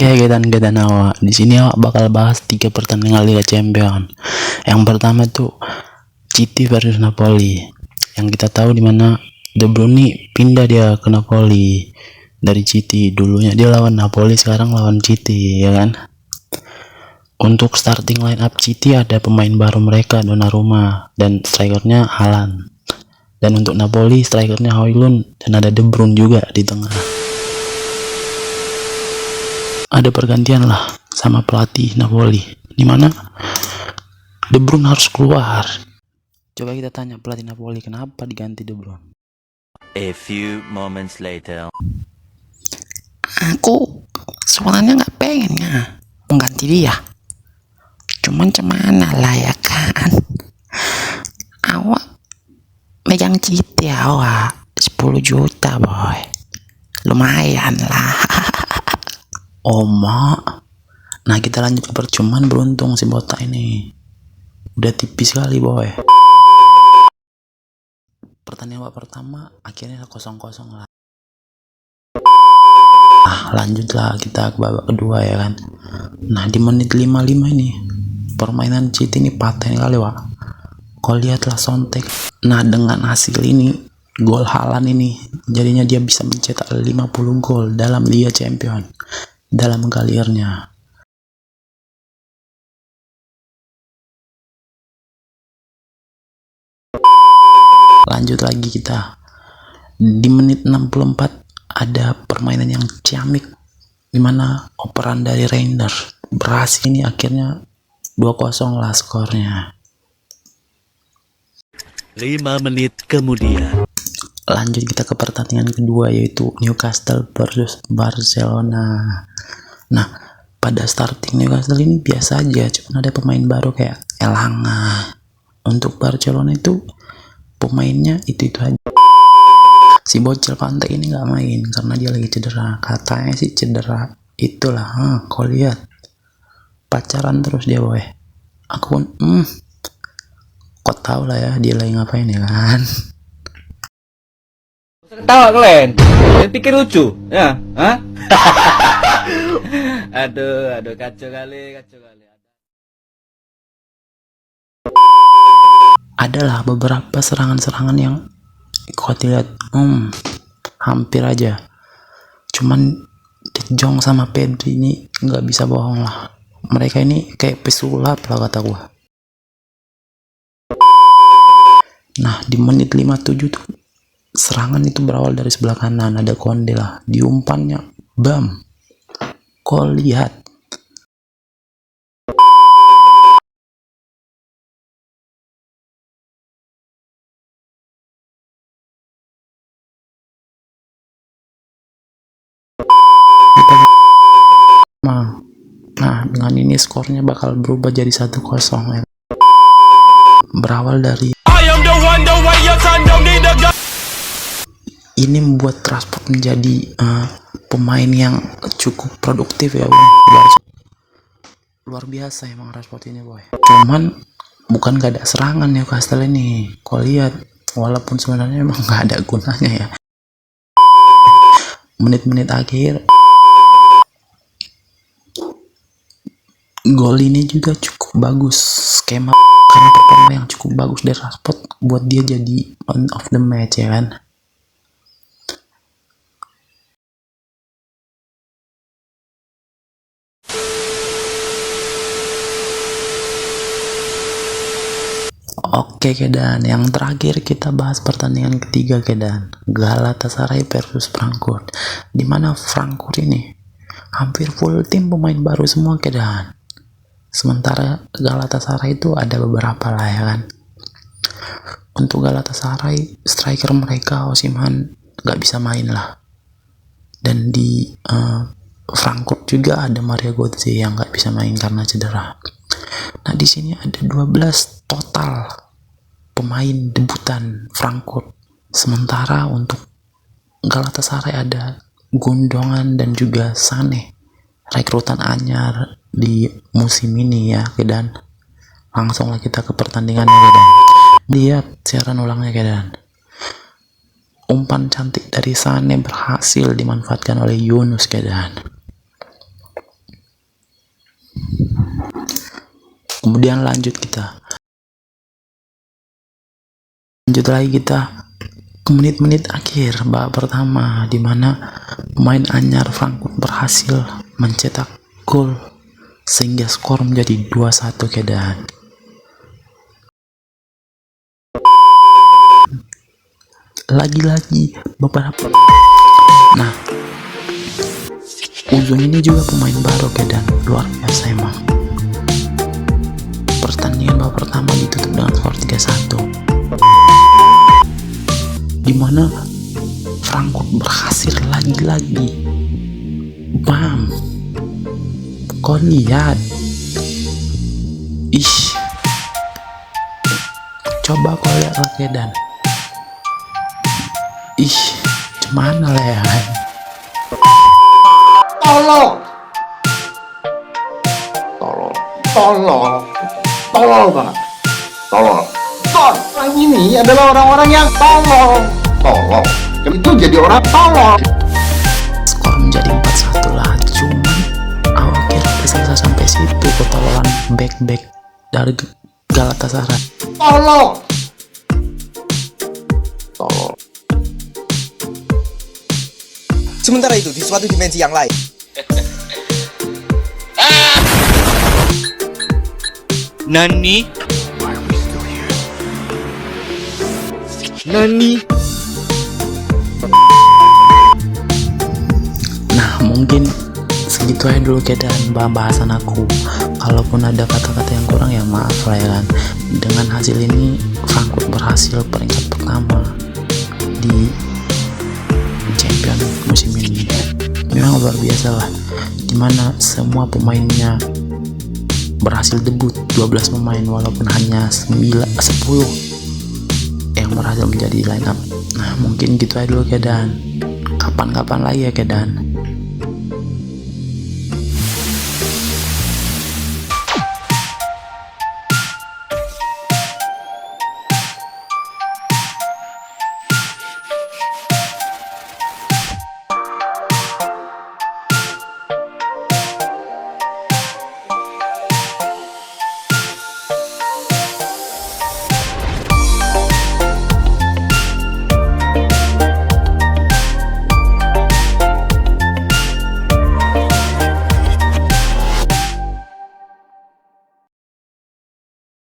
Oke, Gedan awak. Di sini awak bakal bahas 3 pertandingan Liga Champion. Yang pertama tuh City versus Napoli. Yang kita tahu di mana De Bruyne pindah dia ke Napoli dari City. Dulunya dia lawan Napoli, sekarang lawan City, ya kan? Untuk starting line up City ada pemain baru mereka, Donnarumma, dan strikernya Haaland. Dan untuk Napoli strikernya Højlund dan ada De Bruyne juga di tengah. Ada pergantian lah sama pelatih Napoli, dimana De Bruyne harus keluar. Coba kita tanya pelatih Napoli kenapa diganti De Bruyne. A few moments later. Aku sebenarnya nggak pengen mengganti dia, cuman cemana lah ya kan. Awak megang Citi awak 10 juta boy, lumayan lah. Nah kita lanjut ke percuman. Beruntung si botak ini udah tipis kali boy. Pertandingan pertama akhirnya 0-0 lah. Lanjutlah kita ke babak kedua, ya kan. Nah di menit 55 ini permainan City ini paten kali wak. Kau lihatlah Sontek. Nah dengan hasil ini, gol Haaland ini jadinya dia bisa mencetak 50 gol dalam Liga Champion dalam kariernya. Lanjut lagi kita di menit 64 ada permainan yang ciamik dimana operan dari Reinders berhasil. Ini akhirnya 2-0 lah skornya. 5 menit kemudian. Lanjut kita ke pertandingan kedua, yaitu Newcastle versus Barcelona. Nah pada starting Newcastle ini biasa aja, cuma ada pemain baru kayak Elanga. Untuk Barcelona itu pemainnya itu aja. Si bocil pantai ini nggak main karena dia lagi cedera. Katanya sih cedera itulah. Kau lihat pacaran terus dia boy. Aku pun kau tahu lah ya dia lagi ngapain, ya kan. Ketawa kalian, pikir lucu ya, hah? aduh kacau kali. Adalah beberapa serangan-serangan yang kau lihat hampir aja, cuman De Jong sama Pedri ini nggak bisa bohong lah. Mereka ini kayak pesulap lah kata gua. Nah di menit 57 tuh serangan itu berawal dari sebelah kanan, ada Konde lah, diumpannya bam. Kau lihat nah dengan ini skornya bakal berubah jadi 1-0 ya. Berawal dari ini membuat Rashford menjadi pemain yang cukup produktif ya bang. Luar biasa emang Rashford ini boy. Cuman bukan gak ada serangan ya Newcastle ini. Kau lihat walaupun sebenarnya emang gak ada gunanya ya. Menit-menit akhir gol ini juga cukup bagus, skema karena performa yang cukup bagus dari Rashford buat dia jadi man of the match, ya kan. Oke Kedan, yang terakhir kita bahas pertandingan ketiga Kedan, Galatasaray versus Frankfurt. Dimana Frankfurt ini hampir full tim pemain baru semua Kedan. Sementara Galatasaray itu ada beberapa lah, ya kan. Untuk Galatasaray striker mereka Osimhen nggak bisa main lah. Dan di Frankfurt juga ada Mario Götze yang nggak bisa main karena cedera. Nah di sini ada 12 total pemain debutan Frankfurt. Sementara untuk Galatasaray ada Gundogan dan juga Sané, rekrutan anyar di musim ini ya Kedan. Langsunglah kita ke pertandingannya Kedan. Lihat siaran ulangnya Kedan. Umpan cantik dari Sané berhasil dimanfaatkan oleh Yunus Kedan. Kemudian lanjut lagi kita ke menit-menit akhir babak pertama, di mana pemain anyar Frankfurt berhasil mencetak gol sehingga skor menjadi 2-1 keadaan. Lagi-lagi beberapa. Nah, Ujung ini juga pemain baru keadaan, luar biasa emang. Pertandingan babak pertama ditutup dengan skor 3-1, dimana Frankfurt berhasil lagi-lagi. Bam, kau lihat, coba kau lihat lah keadaan, cuman lah ya. Tolol banget. Orang ini adalah orang-orang yang tolol. Itu jadi orang tolol. Skor menjadi 4-1 lah, cuman awal kira bisa sampai situ ketololan back dari Galatasaray. Tolol. Sementara itu, di suatu dimensi yang lain, Nani? Nah, mungkin segitu aja dulu keadaan bahasan aku. Kalaupun ada kata-kata yang kurang ya maaf lah ya kan. Dengan hasil ini Frankfurt berhasil peringkat pertama di champion musim ini. Memang luar biasa lah, dimana semua pemainnya berhasil debut, 12 pemain walaupun hanya 10 yang berhasil menjadi line up. Nah, mungkin gitu aja dulu keadaan. Kapan-kapan lagi ya keadaan.